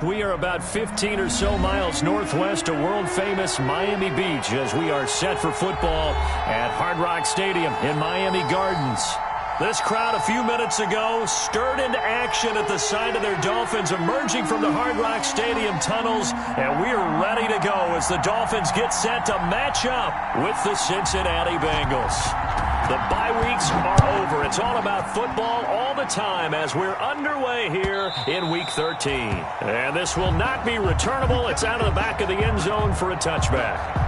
We are about 15 or so miles northwest of world-famous Miami Beach as we are set for football at Hard Rock Stadium in Miami Gardens. This crowd a few minutes ago stirred into action at the sight of their Dolphins emerging from the Hard Rock Stadium tunnels, and we are ready to go as the Dolphins get set to match up with the Cincinnati Bengals. The bye weeks are over. It's all about football all the time as we're underway here in Week 13. And this will not be returnable. It's out of the back of the end zone for a touchback.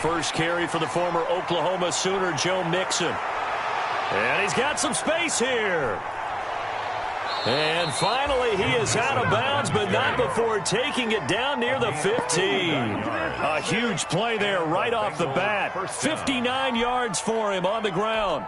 First carry for the former Oklahoma Sooner, Joe Mixon. And he's got some space here. And finally, he is out of bounds, but not before taking it down near the 15. A huge play there right off the bat. 59 yards for him on the ground.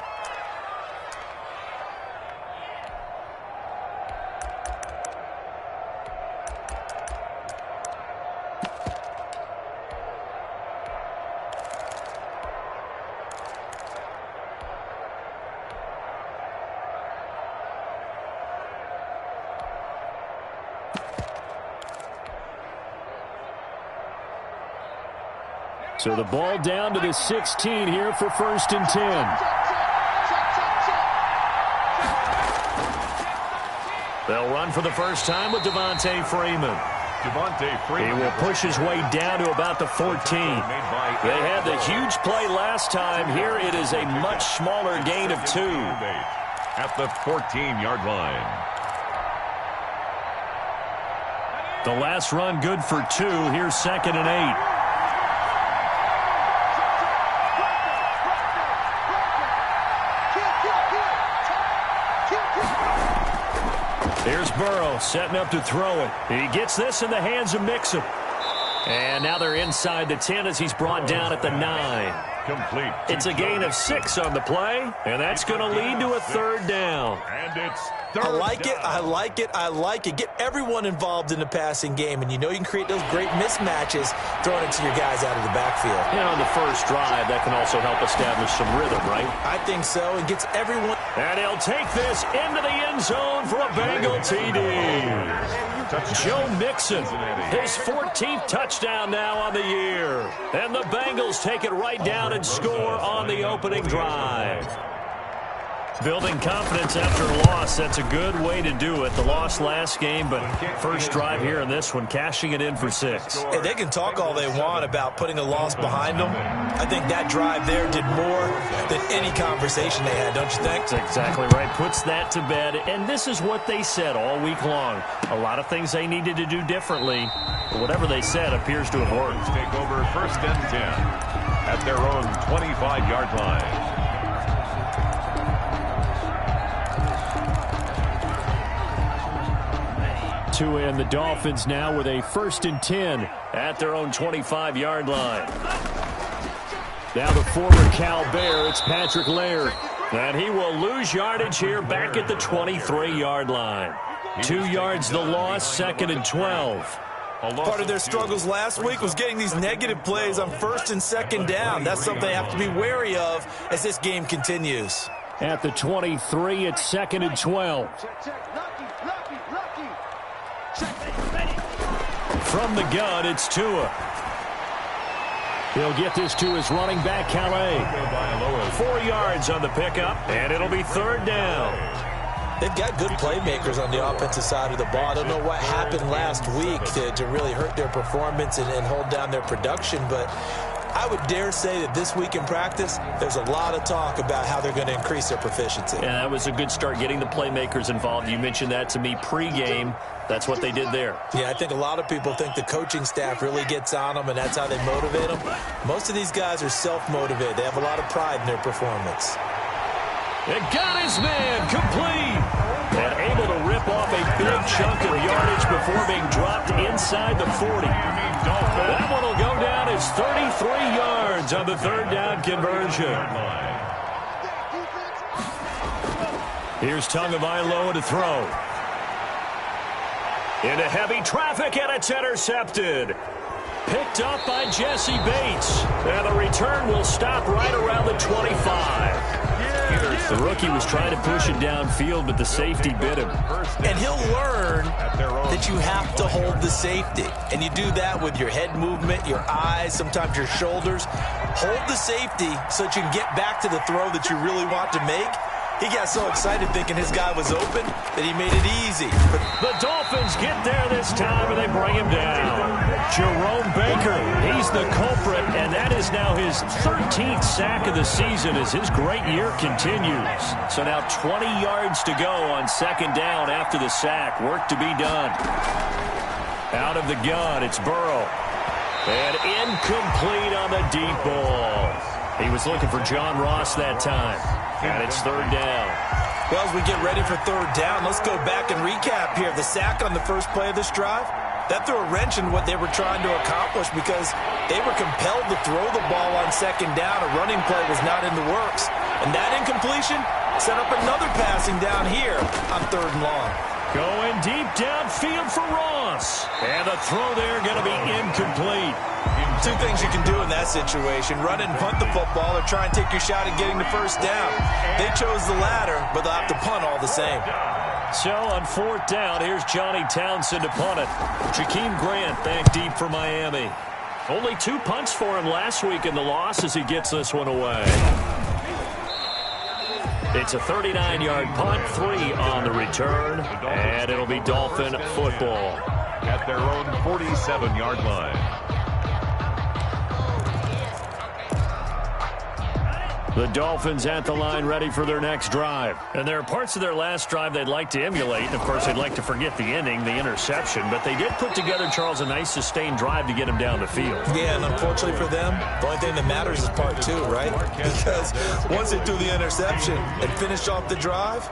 So the ball down to the 16 here for 1st and 10. They'll run for the first time with Devontae Freeman. He will push his way down to about the 14. They had the huge play last time. Here it is a much smaller gain of 2. At the 14-yard line. The last run good for 2. Here's 2nd and 8. Here's Burrow setting up to throw it. He gets this in the hands of Mixon. And now they're inside the 10 as he's brought down at the 9. Complete. It's a gain of 6 on the play, and that's going to lead to a 3rd down. And it's I like it, I like it, I like it. Get everyone involved in the passing game, and you know you can create those great mismatches throwing it to your guys out of the backfield. And on the first drive, that can also help establish some rhythm, right? I think so. It gets everyone. And he'll take this into the end zone for a Bengal TD. Joe Mixon, his 14th touchdown now on the year. And the Bengals take it right down and score on the opening drive. Building confidence after a loss, that's a good way to do it. The loss last game, but first drive here in this one, cashing it in for 6. Hey, they can talk all they want about putting a loss behind them. I think that drive there did more than any conversation they had, don't you think? That's exactly right. Puts that to bed. And this is what they said all week long. A lot of things they needed to do differently. But whatever they said appears to have worked. Take over 1st and 10 at their own 25-yard line. And the Dolphins now with a 1st and 10 at their own 25-yard line. Now the former Cal Bear, it's Patrick Laird. And he will lose yardage here back at the 23-yard line. 2 yards the loss, 2nd and 12. Part of their struggles last week was getting these negative plays on 1st and 2nd down. That's something they have to be wary of as this game continues. At the 23, it's 2nd and 12. From the gun, it's Tua. He'll get this to his running back, Calais. 4 yards on the pickup, and it'll be 3rd down. They've got good playmakers on the offensive side of the ball. I don't know what happened last week to really hurt their performance and hold down their production, but I would dare say that this week in practice, there's a lot of talk about how they're going to increase their proficiency. Yeah, that was a good start, getting the playmakers involved. You mentioned that to me pregame. That's what they did there. Yeah, I think a lot of people think the coaching staff really gets on them, and that's how they motivate them. Most of these guys are self-motivated. They have a lot of pride in their performance. It got his man complete. And able to rip off a big chunk of yardage before being dropped inside the 40. That one will go down as 33 yards on the third down conversion. Here's Tagovailoa to throw. Into heavy traffic, and it's intercepted. Picked up by Jesse Bates. And the return will stop right around the 25. The rookie was trying to push it downfield, but the safety bit him. And he'll learn that you have to hold the safety. And you do that with your head movement, your eyes, sometimes your shoulders. Hold the safety so that you can get back to the throw that you really want to make. He got so excited thinking his guy was open that he made it easy. The Dolphins get there this time, and they bring him down. Jerome Baker, he's the culprit, and that is now his 13th sack of the season as his great year continues. So now 20 yards to go on second down after the sack. Work to be done. Out of the gun, it's Burrow. And incomplete on the deep ball. He was looking for John Ross that time. And it's third down. Well, as we get ready for third down, let's go back and recap here. The sack on the first play of this drive, that threw a wrench in what they were trying to accomplish because they were compelled to throw the ball on second down. A running play was not in the works. And that incompletion set up another passing down here on third and long. Going deep downfield for Ross. And the throw there going to be incomplete. Two things you can do in that situation, run and punt the football or try and take your shot at getting the first down. They chose the latter, but they'll have to punt all the same. So on fourth down, here's Johnny Townsend to punt it. Jakeem Grant back deep for Miami. Only 2 punts for him last week in the loss as he gets this one away. It's a 39-yard punt, 3 on the return, and it'll be Dolphin football. At their own 47-yard line. The Dolphins at the line ready for their next drive. And there are parts of their last drive they'd like to emulate. Of course, they'd like to forget the ending, the interception. But they did put together, Charles, a nice sustained drive to get him down the field. Yeah, and unfortunately for them, the only thing that matters is part 2, right? Because once they threw the interception and finished off the drive,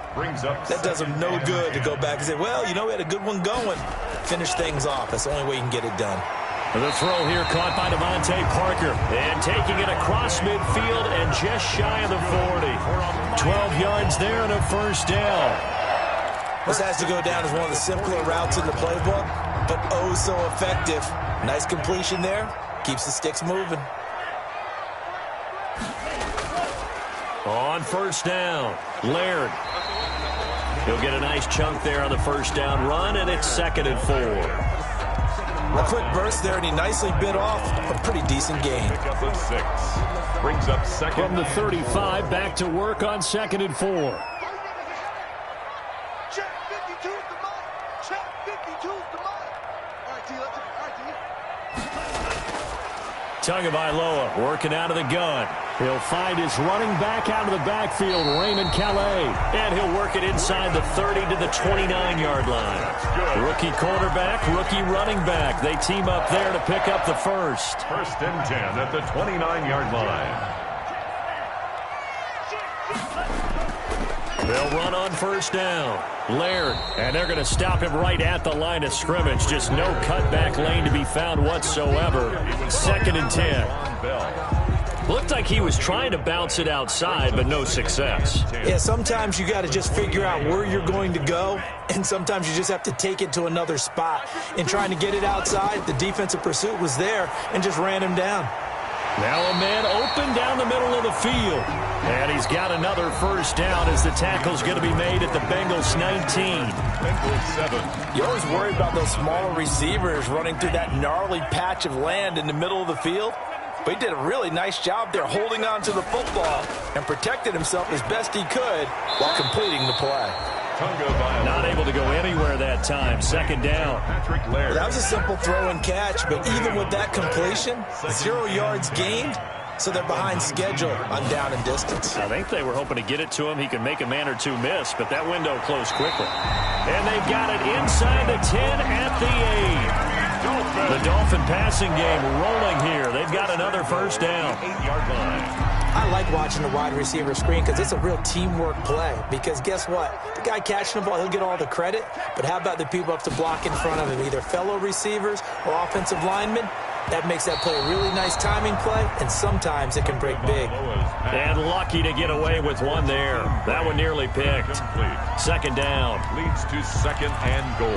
that does them no good to go back and say, well, you know, we had a good one going. Finish things off. That's the only way you can get it done. The throw here caught by Devontae Parker. And taking it across midfield and just shy of the 40. 12 yards there and a first down. This has to go down as one of the simpler routes in the playbook, but oh so effective. Nice completion there. Keeps the sticks moving. On first down, Laird. He'll get a nice chunk there on the first down run, and it's 2nd and 4. A quick burst there, and he nicely bit off a pretty decent gain. Pickup of 6. Brings up second. From the 35, back to work on 2nd and 4. Check 52 is the mark. Check 52 is the mark. All right, T, let's Tagovailoa working out of the gun. He'll find his running back out of the backfield, Raymond Calais. And he'll work it inside the 30 to the 29-yard line. Rookie quarterback, rookie running back. They team up there to pick up the first. 1st and 10 at the 29-yard line. They'll run on first down. Laird, and they're going to stop him right at the line of scrimmage. Just no cutback lane to be found whatsoever. 2nd and 10. Looked like he was trying to bounce it outside, but no success. Yeah, sometimes you got to just figure out where you're going to go, and sometimes you just have to take it to another spot. In trying to get it outside, the defensive pursuit was there and just ran him down. Now a man open down the middle of the field. And he's got another first down as the tackle's going to be made at the Bengals 19. Bengals 7. You always worry about those smaller receivers running through that gnarly patch of land in the middle of the field. But he did a really nice job there holding on to the football and protected himself as best he could while completing the play. Not able to go anywhere that time. 2nd down. Patrick Laird. That was a simple throw and catch, but even with that completion, 0 yards gained, so they're behind schedule on down and distance. I think they were hoping to get it to him. He could make a man or two miss, but that window closed quickly. And they've got it inside the 10 at the 8. The Dolphin passing game rolling here. They've got another first down. 8-yard line. I like watching the wide receiver screen because it's a real teamwork play. Because guess what? The guy catching the ball, he'll get all the credit. But how about the people up to block in front of him, either fellow receivers or offensive linemen? That makes that play a really nice timing play, and sometimes it can break big. And lucky to get away with one there. That one nearly picked. Second down. Leads to second and goal.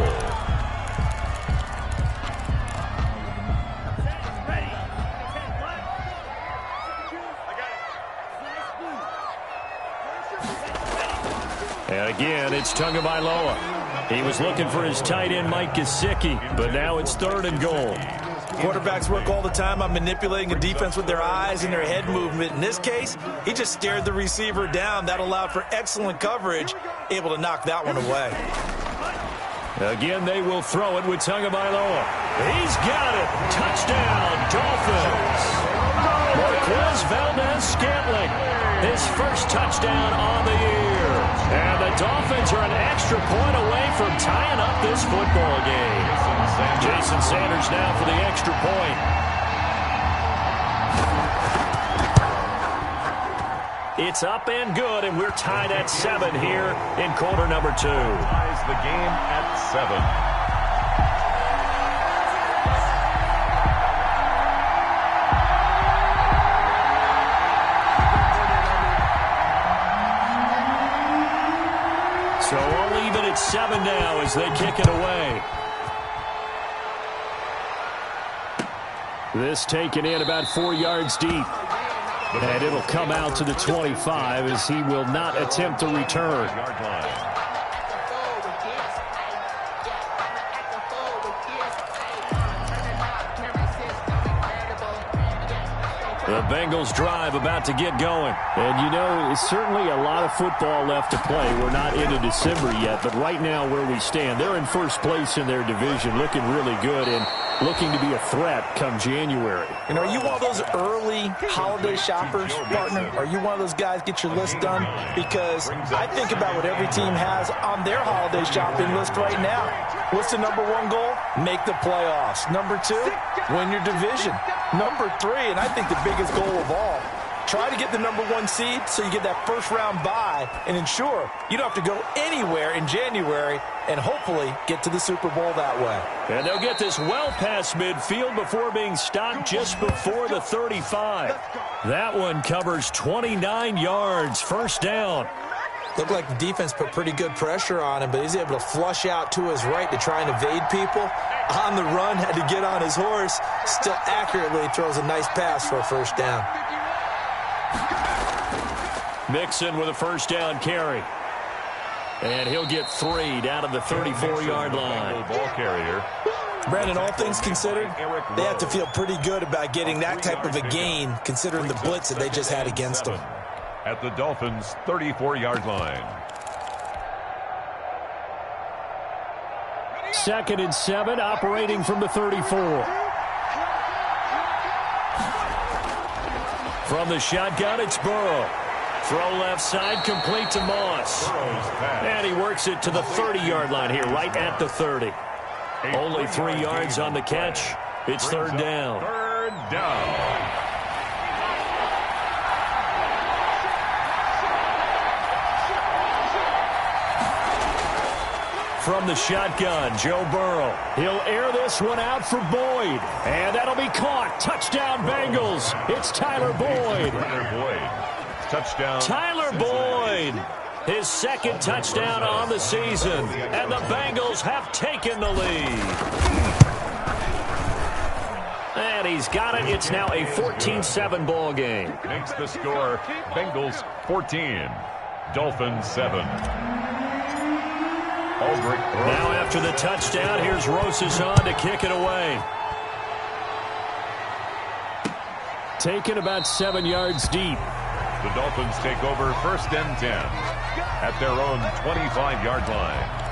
And again, it's Tagovailoa. He was looking for his tight end, Mike Gesicki, but now it's third and goal. Quarterbacks work all the time on manipulating a defense with their eyes and their head movement. In this case, he just stared the receiver down. That allowed for excellent coverage, able to knock that one away. Again, they will throw it with Tagovailoa. He's got it. Touchdown, Dolphins. Marquez Valdes-Scantling, his first touchdown on the year. And the Dolphins are an extra point away from tying up this football game. Jason Sanders now for the extra point. It's up and good, and we're tied at 7 here in quarter number 2. Ties the game at 7. So all even at 7 now as they kick it away. This taken in about 4 yards deep. And it'll come out to the 25 as he will not attempt to return. The Bengals drive about to get going. And, you know, it's certainly a lot of football left to play. We're not into December yet, but right now where we stand, they're in first place in their division, looking really good and looking to be a threat come January. And are you one of those early holiday shoppers, partner? Are you one of those guys get your list done? Because I think about what every team has on their holiday shopping list right now. What's the number 1 goal? Make the playoffs. Number 2, win your division. Number 3, and I think the biggest goal of all, try to get the number 1 seed so you get that first round bye and ensure you don't have to go anywhere in January and hopefully get to the Super Bowl that way. And they'll get this well past midfield before being stopped just before the 35. That one covers 29 yards, first down. Looked like the defense put pretty good pressure on him, but he's able to flush out to his right to try and evade people. On the run, had to get on his horse. Still accurately throws a nice pass for a first down. Mixon with a first down carry. And he'll get 3 down to the 34-yard line. Ball carrier. Brandon, all things considered, they have to feel pretty good about getting that type of a gain, considering the blitz that they just had against them. At the Dolphins' 34-yard line. 2nd and 7, operating from the 34. From the shotgun, it's Burrow. Throw left side, complete to Moss. And he works it to the 30-yard line here, right at the 30. Only 3 yards on the catch. It's third down. Third down. From the shotgun, Joe Burrow. He'll air this one out for Boyd. And that'll be caught. Touchdown, Bengals. It's Tyler Boyd. Touchdown. Tyler Boyd. His 2nd touchdown on the season. And the Bengals have taken the lead. And he's got it. It's now a 14-7 ball game. Makes the score Bengals 14, Dolphins 7. Aldrich. Now after the touchdown, here's Rosas on to kick it away. Taken about 7 yards deep. The Dolphins take over 1st and 10 at their own 25-yard line.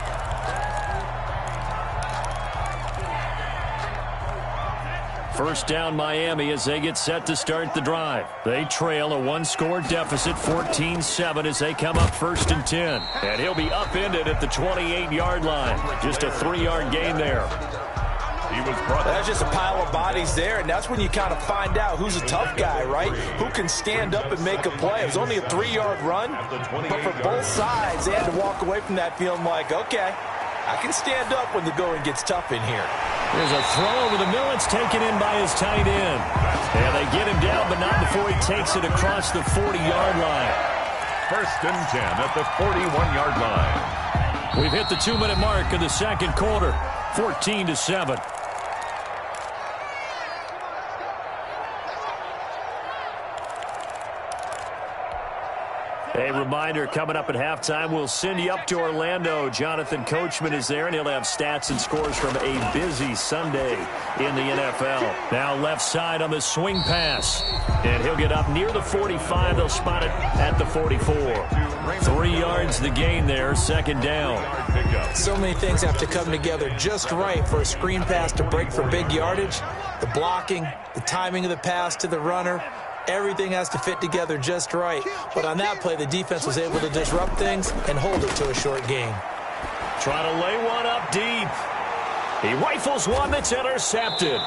First down Miami as they get set to start the drive. They trail a 1-score deficit, 14-7 as they come up 1st and 10. And he'll be upended at the 28-yard line. Just a 3-yard gain there. He was brought That's just a pile of bodies there, and that's when you kind of find out who's a tough guy, right? Who can stand up and make a play. It was only a 3-yard run, but for both sides, they had to walk away from that feeling like, okay, I can stand up when the going gets tough in here. There's a throw over the middle. It's taken in by his tight end. And they get him down, but not before he takes it across the 40-yard line. 1st and 10 at the 41-yard line. We've hit the 2-minute mark of the second quarter, 14-7. A reminder, coming up at halftime, we'll send you up to Orlando. Jonathan Coachman is there, and he'll have stats and scores from a busy Sunday in the NFL. Now left side on the swing pass, and he'll get up near the 45. They'll spot it at the 44. 3 yards the gain there, 2nd down. So many things have to come together just right for a screen pass to break for big yardage. The blocking, the timing of the pass to the runner, everything has to fit together just right. But on that play, the defense was able to disrupt things and hold it to a short gain. Trying to lay one up deep. He rifles one that's intercepted.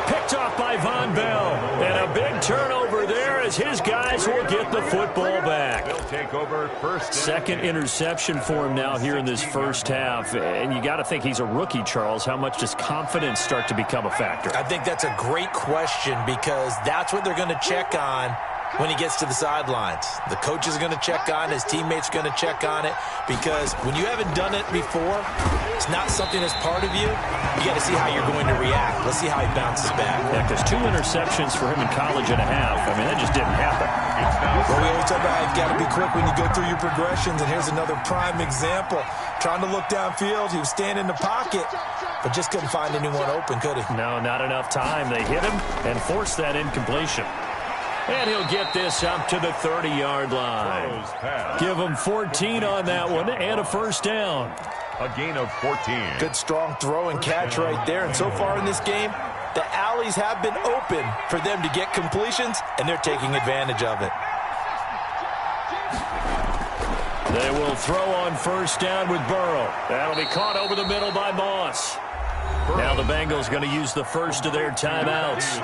Picked off by Von Bell. And a big turnover there as his guys will get the football back. They'll take over 1st. 2nd interception for him now here in this first half. And you got to think he's a rookie, Charles. How much does confidence start to become a factor? I think that's a great question because that's what they're going to check on when he gets to the sidelines. The coach is going to check on, his teammates are going to check on it, because when you haven't done it before, it's not something that's part of you. You got to see how you're going to react. Let's see how he bounces back. Yeah, because 2 interceptions for him in college and a half. I mean, that just didn't happen. Well, we always talk about how you've got to be quick when you go through your progressions, and here's another prime example. Trying to look downfield, he was standing in the pocket, but just couldn't find anyone open, could he? No, not enough time. They hit him and forced that incompletion. And he'll get this up to the 30-yard line. Give him 14 on that one and a 1st down. A gain of 14. Good strong throw and catch right there. And so far in this game, the alleys have been open for them to get completions, and they're taking advantage of it. They will throw on 1st down with Burrow. That'll be caught over the middle by Moss. Now the Bengals going to use the first of their timeouts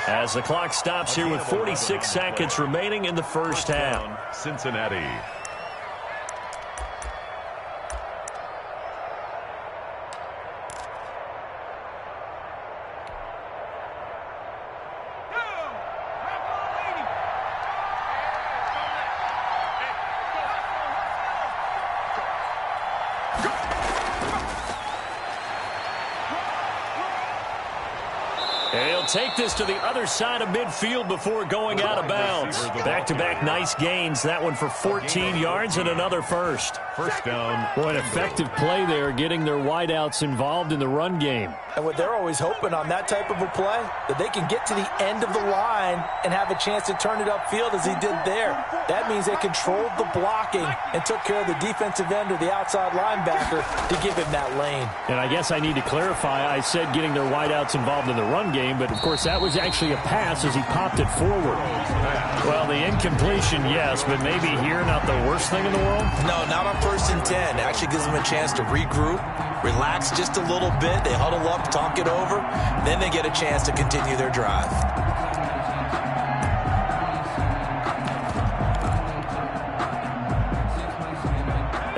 as the clock stops here with 46 seconds remaining in the first half. Cincinnati. Take this to the other side of midfield before going out of bounds. Back-to-back nice gains. That one for 14 yards and another 1st. 1st down. Boy, an effective play there, getting their wideouts involved in the run game. And what they're always hoping on that type of a play, that they can get to the end of the line and have a chance to turn it upfield as he did there. That means they controlled the blocking and took care of the defensive end or the outside linebacker to give him that lane. And I guess I need to clarify, I said getting their wideouts involved in the run game, but of course that was actually a pass as he popped it forward. Well, the incompletion, yes, but maybe here not the worst thing in the world? No, not on 1st and 10. It actually gives them a chance to regroup, relax just a little bit. They huddle up, talk it over. Then they get a chance to continue their drive.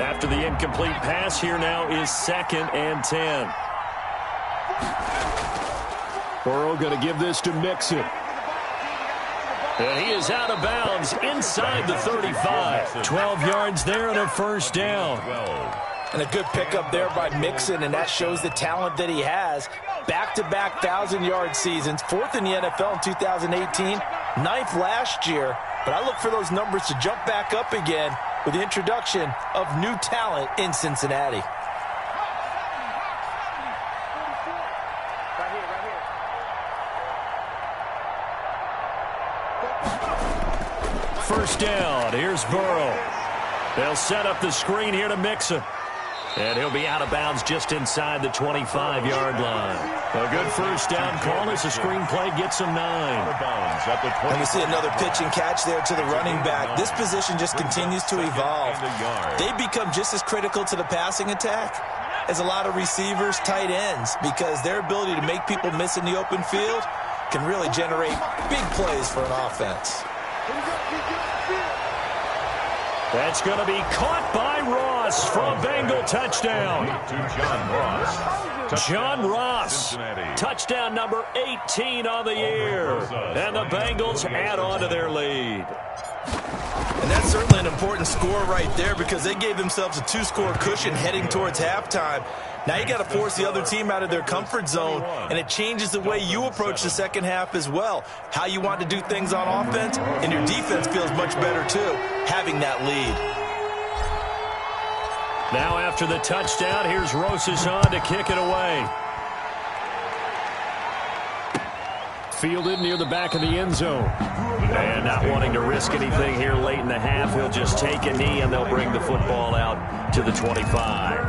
After the incomplete pass, here now is 2nd and 10. Burrow going to give this to Mixon. And he is out of bounds inside the 35. 12 yards there and a 1st down. And a good pickup there by Mixon, and that shows the talent that he has. Back-to-back 1,000-yard seasons, 4th in the NFL in 2018, 9th last year. But I look for those numbers to jump back up again with the introduction of new talent in Cincinnati. First down. Here's Burrow. They'll set up the screen here to Mixon. And he'll be out of bounds just inside the 25-yard line. A good first down call as the screen play gets him 9. And we see another pitch and catch there to the running back. This position just continues to evolve. They become just as critical to the passing attack is a lot of receivers, tight ends, because their ability to make people miss in the open field can really generate big plays for an offense. That's going to be caught by Ross for a Bengal touchdown. To John Ross. John Ross, Cincinnati. touchdown number 18 on the year. And the Bengals add on to their lead. And that's certainly an important score right there because they gave themselves a 2-score cushion heading towards halftime. Now you got to force the other team out of their comfort zone, and it changes the way you approach the second half as well. How you want to do things on offense, and your defense feels much better too, having that lead. Now after the touchdown, here's Rosas on to kick it away. Fielded near the back of the end zone. And not wanting to risk anything here late in the half, he'll just take a knee and they'll bring the football out to the 25.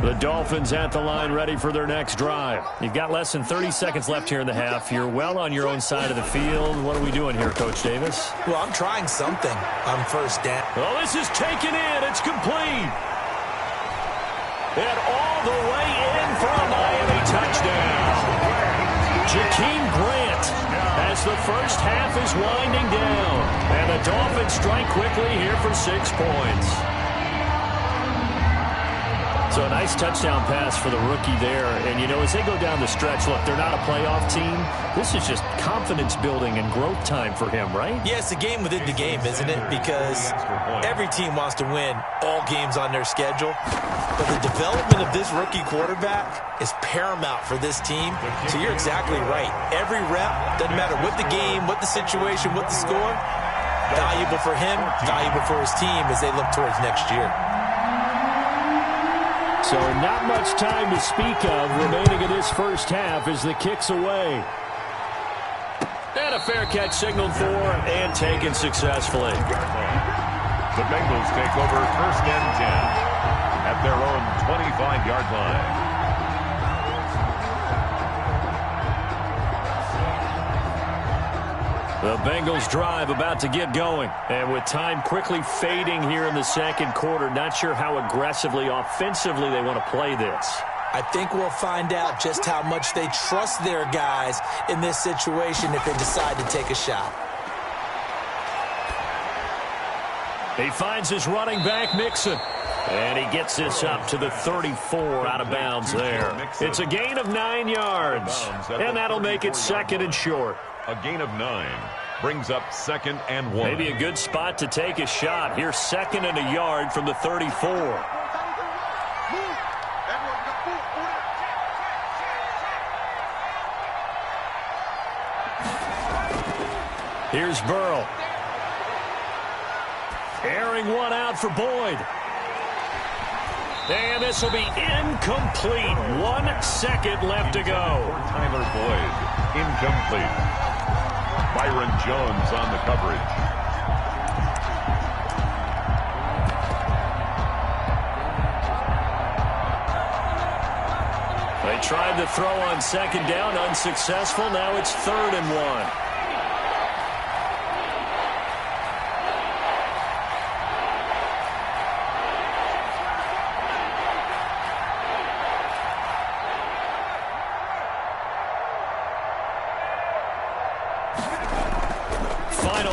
The Dolphins at the line ready for their next drive. You've got less than 30 seconds left here in the half. You're well on your own side of the field. What are we doing here, Coach Davis? Well, I'm trying something on first down. Oh, this is taken in. It's complete. And all the way in for a Miami touchdown. Jakeem Grant as the first half is winding down. And the Dolphins strike quickly here for 6 points. So a nice touchdown pass for the rookie there. And, you know, as they go down the stretch, look, they're not a playoff team. This is just confidence building and growth time for him, right? Yeah, it's a game within the game, isn't it? Because every team wants to win all games on their schedule. But the development of this rookie quarterback is paramount for this team. So you're exactly right. Every rep, doesn't matter what the game, what the situation, what the score, valuable for him, valuable for his team as they look towards next year. So not much time to speak of remaining in this first half as the kick's away. And a fair catch signaled for and taken successfully. The Bengals take over first and 10 at their own 25-yard line. The Bengals drive about to get going. And with time quickly fading here in the second quarter, not sure how aggressively, offensively they want to play this. I think we'll find out just how much they trust their guys in this situation if they decide to take a shot. He finds his running back, Mixon. And he gets this up to the 34 out of bounds there. It's a gain of 9 yards. And that'll make it second and short. A gain of 9 brings up 2nd and 1. Maybe a good spot to take a shot. Here's 2nd and a yard from the 34. Here's Burrow. Airing one out for Boyd. And this will be incomplete. 1 second left to go. For Tyler Boyd, incomplete. Byron Jones on the coverage. They tried to throw on second down, unsuccessful. Now it's 3rd and 1.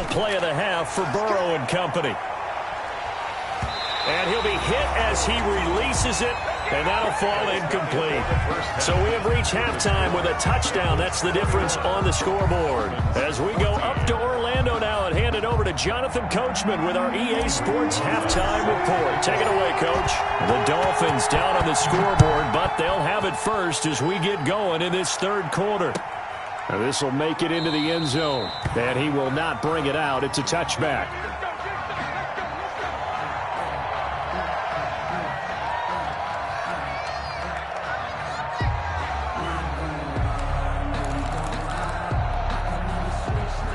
Play of the half for Burrow and company. And he'll be hit as he releases it, and that'll fall incomplete. So we have reached halftime with a touchdown. That's the difference on the scoreboard. As we go up to Orlando now and hand it over to Jonathan Coachman with our EA Sports halftime report. Take it away, Coach. The Dolphins down on the scoreboard, but they'll have it first as we get going in this third quarter. This will make it into the end zone, and he will not bring it out. It's a touchback.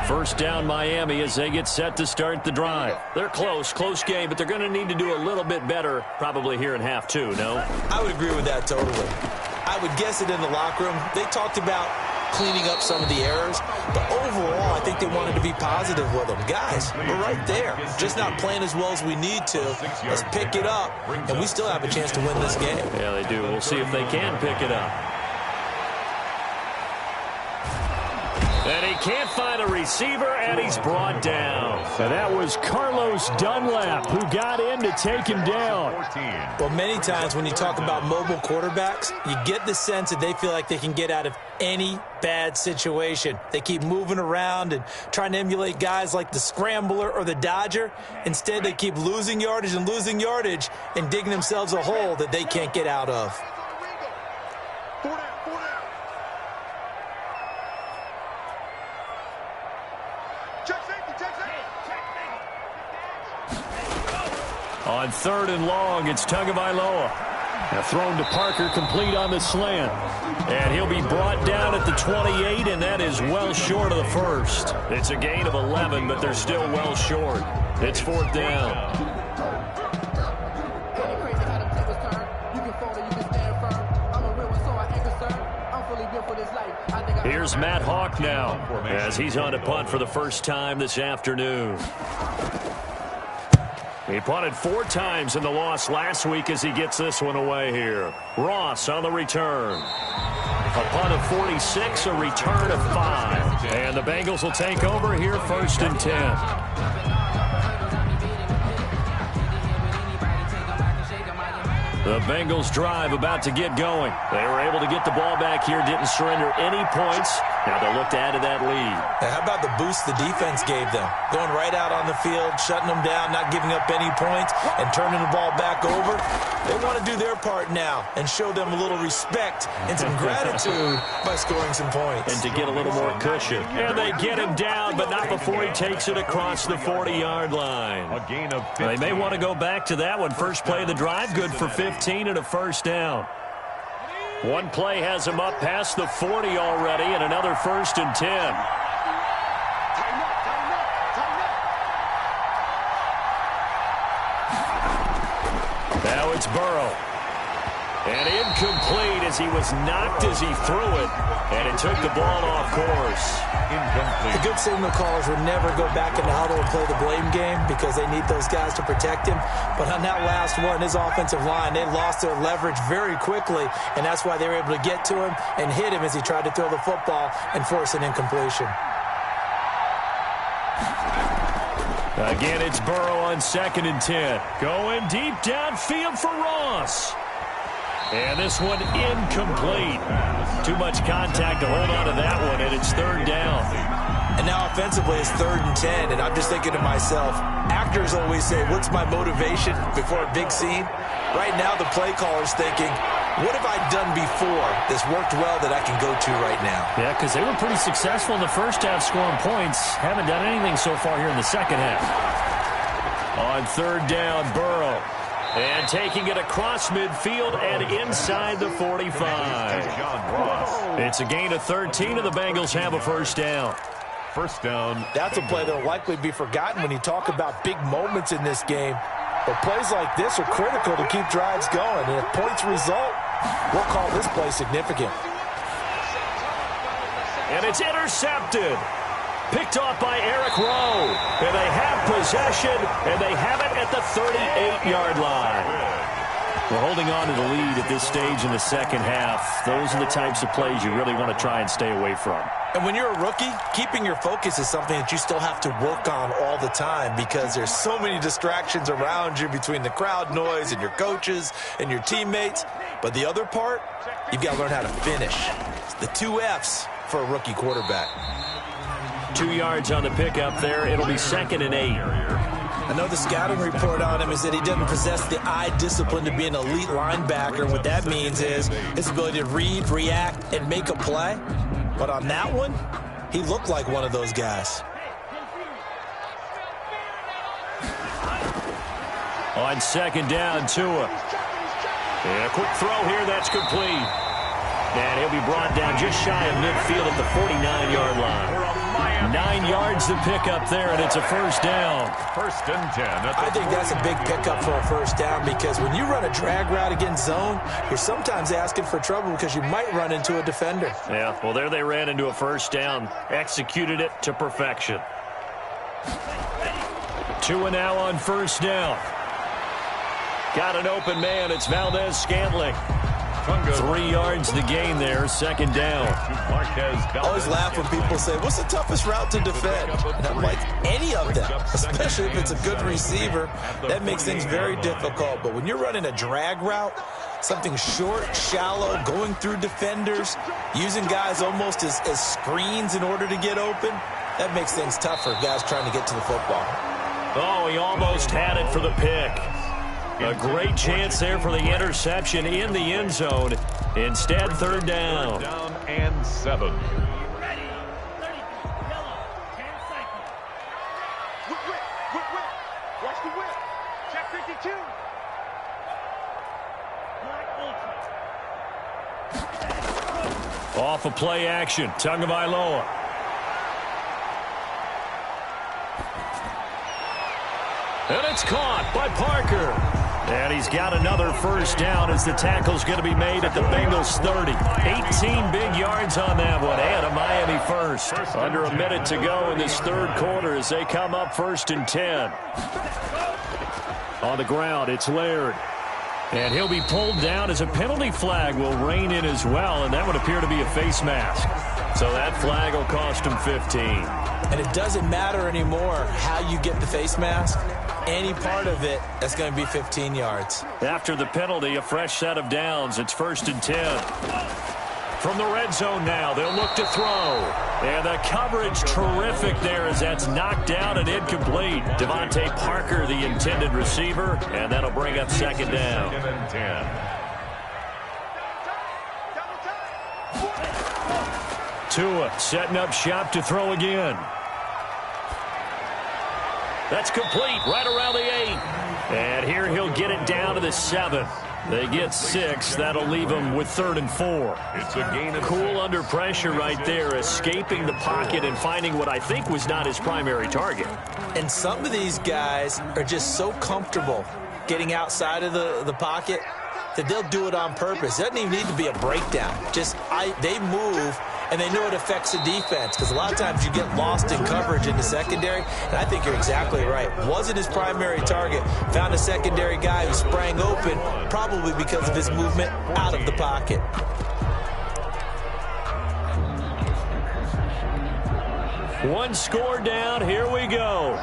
First down Miami as they get set to start the drive. They're close game, but they're going to need to do a little bit better probably here in half 2, no? I would agree with that totally. I would guess it in the locker room. They talked about cleaning up some of the errors. But overall, I think they wanted to be positive with them. Guys, we're right there. Just not playing as well as we need to. Let's pick it up, and we still have a chance to win this game. Yeah, they do. We'll see if they can pick it up. And he can't find a receiver, and he's brought down. And that was Carlos Dunlap who got in to take him down. Well, many times when you talk about mobile quarterbacks, you get the sense that they feel like they can get out of any bad situation. They keep moving around and trying to emulate guys like the Scrambler or the Dodger. Instead, they keep losing yardage and digging themselves a hole that they can't get out of. On 3rd and long, it's Tagovailoa. Now thrown to Parker, complete on the slant. And he'll be brought down at the 28, and that is well short of the first. It's a gain of 11, but they're still well short. It's 4th down. Here's Matt Hawk now, as he's on a punt for the first time this afternoon. He punted 4 times in the loss last week as he gets this one away here. Ross on the return. A punt of 46, a return of 5. And the Bengals will take over here 1st and 10. The Bengals drive about to get going. They were able to get the ball back here, didn't surrender any points. Now they'll look to add to that lead. Now, how about the boost the defense gave them? Going right out on the field, shutting them down, not giving up any points, and turning the ball back over. They want to do their part now and show them a little respect and some gratitude by scoring some points. And to get a little more cushion. And they get him down, but not before he takes it across the 40-yard line. A gain of 15. They may want to go back to that one. First play of the drive, good for 15 and a first down. One play has him up past the 40 already, and another 1st and 10. Now it's Burrow. And incomplete as he was knocked as he threw it. And it took the ball off course. Incomplete. The good signal callers would never go back in the huddle and play the blame game because they need those guys to protect him. But on that last one, his offensive line, they lost their leverage very quickly, and that's why they were able to get to him and hit him as he tried to throw the football and force an incompletion. Again, it's Burrow on 2nd and 10. Going deep downfield for Ross. And this one incomplete. Too much contact to hold on to that one, and it's 3rd down. And now offensively it's 3rd and 10, and I'm just thinking to myself, actors always say, what's my motivation before a big scene? Right now the play caller's thinking, what have I done before that's worked well that I can go to right now? Yeah, because they were pretty successful in the first half scoring points. Haven't done anything so far here in the second half. On 3rd down, Burrow. And taking it across midfield and inside the 45. It's a gain of 13, and the Bengals have a first down. First down. That's a play that will likely be forgotten when you talk about big moments in this game. But plays like this are critical to keep drives going. And if points result, we'll call this play significant. And it's intercepted. Picked off by Eric Rowe. And they have possession, and they have it at the 38-yard line. We're holding on to the lead at this stage in the second half. Those are the types of plays you really want to try and stay away from. And when you're a rookie, keeping your focus is something that you still have to work on all the time because there's so many distractions around you between the crowd noise and your coaches and your teammates. But the other part, you've got to learn how to finish. It's the 2 F's for a rookie quarterback. 2 yards on the pickup there. It'll be 2nd and 8. I know the scouting report on him is that he doesn't possess the eye discipline to be an elite linebacker. What that means is his ability to read, react, and make a play. But on that one, he looked like one of those guys. On 2nd down, Tua. And a quick throw here, that's complete. And he'll be brought down just shy of midfield at the 49-yard line. 9 9 yards to pick up there, and it's a first down. First and 10. I think that's a big pickup for a first down because when you run a drag route against zone, you're sometimes asking for trouble because you might run into a defender. Yeah, well, there they ran into a first down. Executed it to perfection. 2 now on first down. Got an open man. It's Valdez-Scantling. 3 yards the gain there, second down. I always laugh when people say, what's the toughest route to defend? And I'm like, any of them, especially if it's a good receiver. That makes things very difficult. But when you're running a drag route, something short, shallow, going through defenders, using guys almost as screens in order to get open, that makes things tougher, guys trying to get to the football. Oh, he almost had it for the pick. A great chance there for the interception in the end zone. Instead, third down. Down and 7. Watch the whip. Check 52. Off of play action. Tagovailoa. And it's caught by Parker. And he's got another first down as the tackle's going to be made at the Bengals 30. 18 big yards on that one, and a Miami first. Under a minute to go in this third quarter as they come up first and 10. On the ground, it's Laird. And he'll be pulled down as a penalty flag will rein in as well, and that would appear to be a face mask. So that flag will cost him 15. And it doesn't matter anymore how you get the face mask. Any part of it, that's going to be 15 yards. After the penalty, a fresh set of downs. It's first and 10. From the red zone now, they'll look to throw. And the coverage terrific there as that's knocked down and incomplete. Devontae Parker, the intended receiver, and that'll bring up second down. Second and 10. Tua setting up shop to throw again. That's complete right around the 8. And here he'll get it down to the 7. They get 6. That'll leave them with 3rd and 4. It's a gain of Cool under pressure right there, escaping the pocket and finding what I think was not his primary target. And some of these guys are just so comfortable getting outside of the pocket that they'll do it on purpose. It doesn't even need to be a breakdown. They move, and they know it affects the defense because a lot of times you get lost in coverage in the secondary, and I think you're exactly right. Wasn't his primary target. Found a secondary guy who sprang open, probably because of his movement out of the pocket. One score down. Here we go.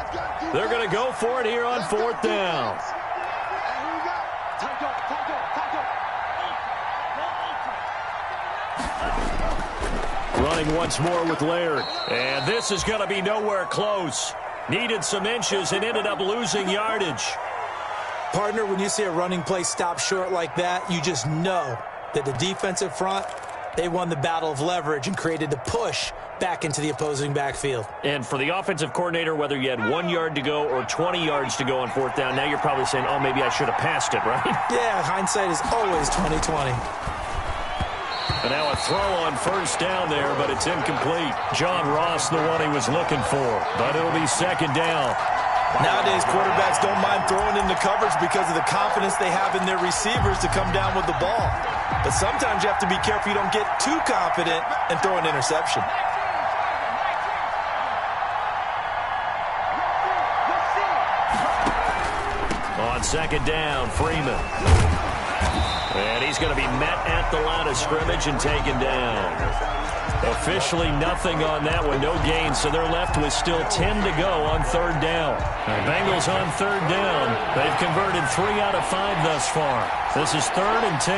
They're going to go for it here on 4th down. Running once more with Laird. And this is going to be nowhere close. Needed some inches and ended up losing yardage. Partner, when you see a running play stop short like that, you just know that the defensive front, they won the battle of leverage and created the push back into the opposing backfield. And for the offensive coordinator, whether you had 1 yard to go or 20 yards to go on 4th down, now you're probably saying, oh, maybe I should have passed it, right? Yeah, hindsight is always 20/20. And now a throw on 1st down there, but it's incomplete. John Ross, the one he was looking for, but it'll be 2nd down. Nowadays, quarterbacks don't mind throwing into coverage because of the confidence they have in their receivers to come down with the ball. But sometimes you have to be careful you don't get too confident and throw an interception. On 2nd down, Freeman. And he's going to be met at the line of scrimmage and taken down. Officially nothing on that one, no gain, so they're left with still 10 to go on 3rd down. The Bengals on 3rd down. They've converted 3 out of 5 thus far. This is 3rd and 10.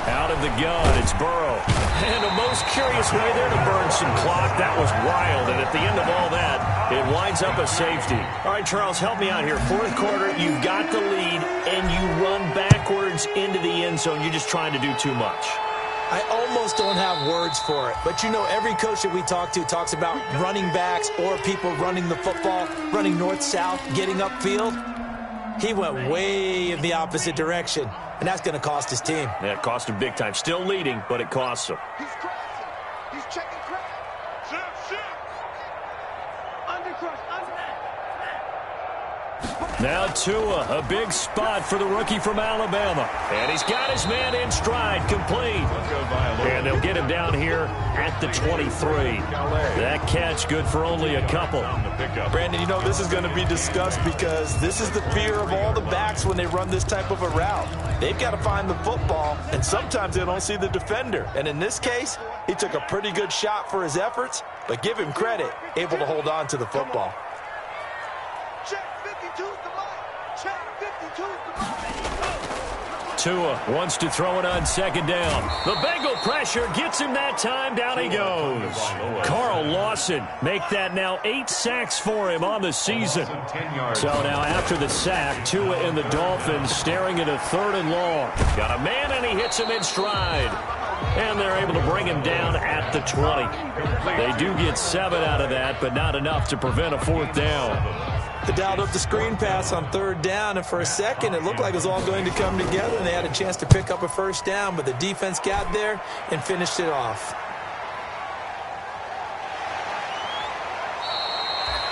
Out of the gun, it's Burrow. And a most curious way there to burn some clock. That was wild, and at the end of all that, it winds up a safety. All right, Charles, help me out here. 4th quarter, you've got the lead, and you run backwards into the end zone. You're just trying to do too much. I almost don't have words for it. But, you know, every coach that we talk to talks about running backs or people running the football, running north-south, getting upfield. He went way in the opposite direction, and that's going to cost his team. Yeah, it cost him big time. Still leading, but it costs him. He's checking crowd. Shift. Undercrush, Now Tua, a big spot for the rookie from Alabama. And he's got his man in stride, complete. And they'll get him down here at the 23. That catch good for only a couple. Brandon, you know this is going to be discussed because this is the fear of all the backs when they run this type of a route. They've got to find the football, and sometimes they don't see the defender. And in this case, he took a pretty good shot for his efforts, but give him credit, able to hold on to the football. check 52's the mark. Check 52's the mark. Tua wants to throw it on second down. The Bengal pressure gets him that time. Down he goes. Carl Lawson make that now 8 sacks for him on the season. So now after the sack, Tua and the Dolphins staring at a 3rd and long. Got a man and he hits him in stride. And they're able to bring him down at the 20. They do get 7 out of that, but not enough to prevent a 4th down. They dialed up the screen pass on 3rd down, and for a second it looked like it was all going to come together, and they had a chance to pick up a 1st down, but the defense got there and finished it off.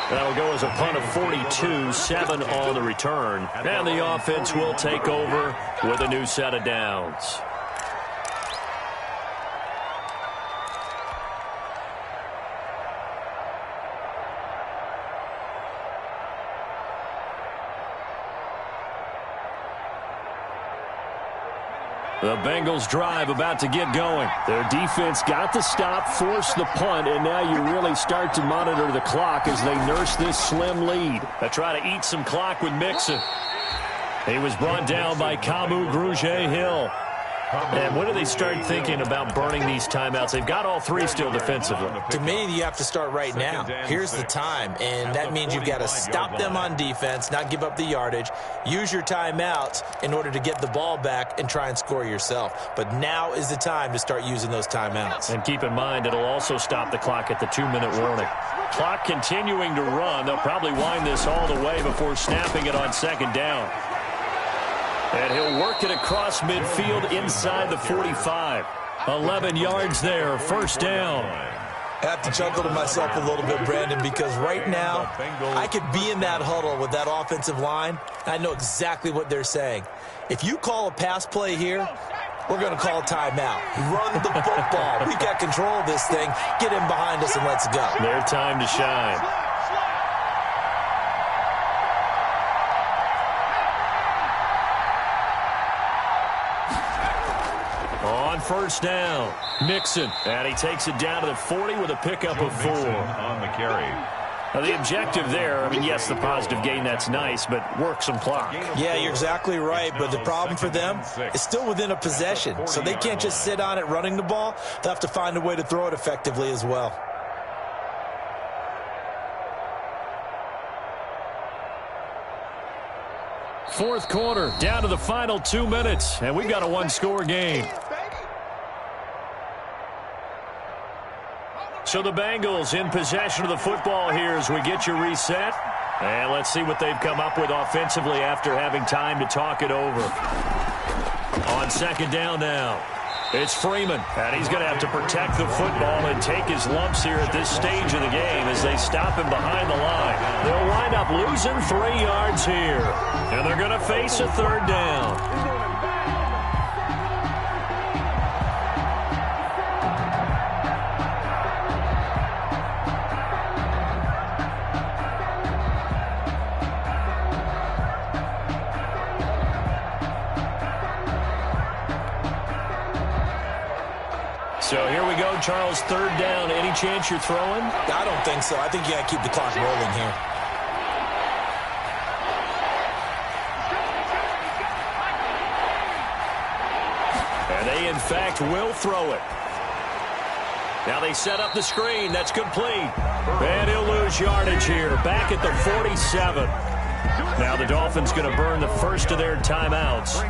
That will go as a punt of 42, 7 on the return. And the offense will take over with a new set of downs. The Bengals drive about to get going. Their defense got the stop, forced the punt, and now you really start to monitor the clock as they nurse this slim lead. They try to eat some clock with Mixon. He was brought down by Kamu Grugier-Hill. And when do they start thinking about burning these timeouts? They've got all 3 still defensively. To me, you have to start right now. Here's the time, and that means you've got to stop them on defense, not give up the yardage, use your timeouts in order to get the ball back and try and score yourself. But now is the time to start using those timeouts. And keep in mind, it'll also stop the clock at the 2-minute warning. Clock continuing to run. They'll probably wind this all the way before snapping it on 2nd down. And he'll work it across midfield inside the 45. 11 yards there, 1st down. I have to chuckle to myself a little bit, Brandon, because right now I could be in that huddle with that offensive line. I know exactly what they're saying. If you call a pass play here, we're going to call a timeout. Run the football. We've got control of this thing. Get him behind us and let's go. Their time to shine. On 1st down, Mixon, and he takes it down to the 40 with a pickup of 4. On the carry. Now the objective there, I mean, yes, the positive gain, that's nice, but work some clock. Yeah, you're exactly right, but the problem for them is still within a possession, so they can't just sit on it running the ball. They'll have to find a way to throw it effectively as well. Fourth quarter, down to the final 2 minutes, and we've got a 1-score game. So the Bengals in possession of the football here as we get you reset. And let's see what they've come up with offensively after having time to talk it over. On 2nd down now, it's Freeman. And he's going to have to protect the football and take his lumps here at this stage of the game as they stop him behind the line. They'll wind up losing 3 yards here. And they're going to face a 3rd down. So here we go, Charles, 3rd down. Any chance you're throwing? I don't think so. I think you got to keep the clock rolling here. And they, in fact, will throw it. Now they set up the screen. That's complete. And he'll lose yardage here. Back at the 47. Now the Dolphins going to burn the first of their timeouts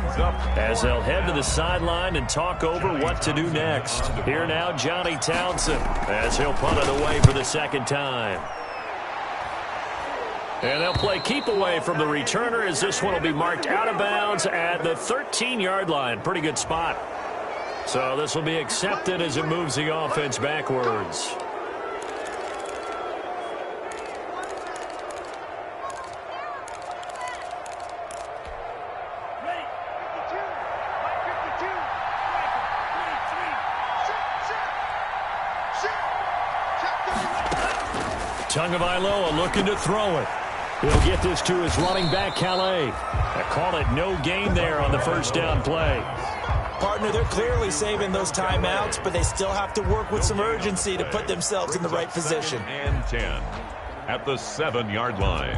as they'll head to the sideline and talk over what to do next. Here now, Johnny Townsend as he'll punt it away for the 2nd time. And they'll play keep away from the returner as this one will be marked out of bounds at the 13-yard line. Pretty good spot. So this will be accepted as it moves the offense backwards. Tagovailoa looking to throw it. He'll get this to his running back, Calais. I call it no gain there on the first down play. Partner, they're clearly saving those timeouts, but they still have to work with some urgency to put themselves in the right position. And 10 at the 7-yard line.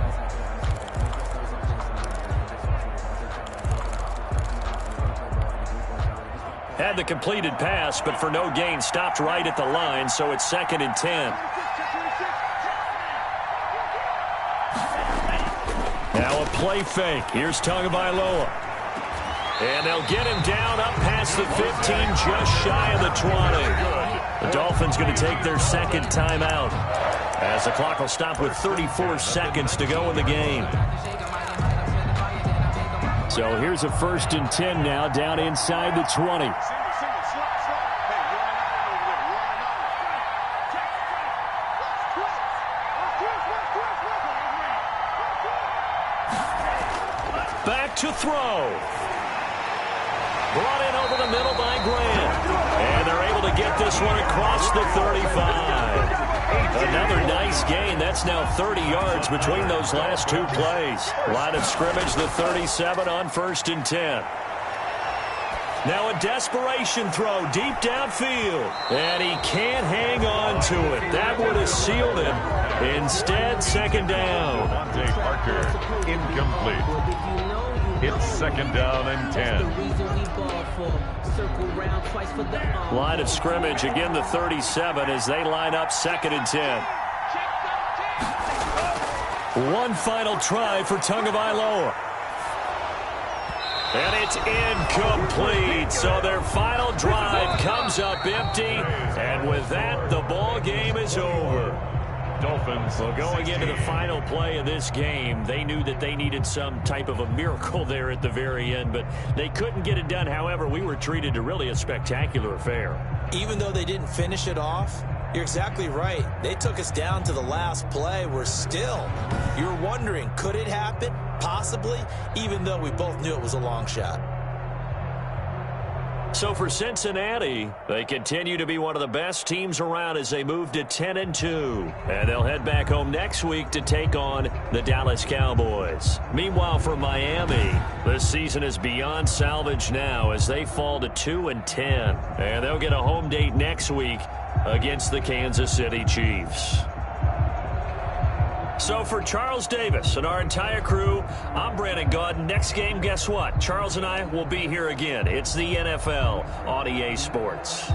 Had the completed pass, but for no gain, stopped right at the line, so it's 2nd and 10. Now a play fake. Here's Tagovailoa. And they'll get him down up past the 15, just shy of the 20. The Dolphins going to take their second timeout, as the clock will stop with 34 seconds to go in the game. So here's a 1st and 10 now, down inside the 20. Back to throw. Brought in over the middle by Grant. And they're able to get this one across the 35. Another nice gain. That's now 30 yards between those last two plays. Line of scrimmage, the 37 on 1st and 10. Now a desperation throw deep downfield. And he can't hang on to it. That would have sealed it. Instead, 2nd down. Devontae Parker, incomplete. It's 2nd down and 10. Line of scrimmage, again the 37 as they line up 2nd and 10. One final try for Tagovailoa. And it's incomplete. So their final drive comes up empty. And with that, the ball game is over. Dolphins. Well, going into the final play of this game, they knew that they needed some type of a miracle there at the very end, but they couldn't get it done. However, we were treated to really a spectacular affair. Even though they didn't finish it off, you're exactly right. They took us down to the last play. You're wondering, could it happen? Possibly, even though we both knew it was a long shot. So for Cincinnati, they continue to be one of the best teams around as they move to 10-2. And they'll head back home next week to take on the Dallas Cowboys. Meanwhile, for Miami, this season is beyond salvage now as they fall to 2-10. And they'll get a home date next week against the Kansas City Chiefs. So for Charles Davis and our entire crew, I'm Brandon Gaudin. Next game, guess what? Charles and I will be here again. It's the NFL on EA Sports.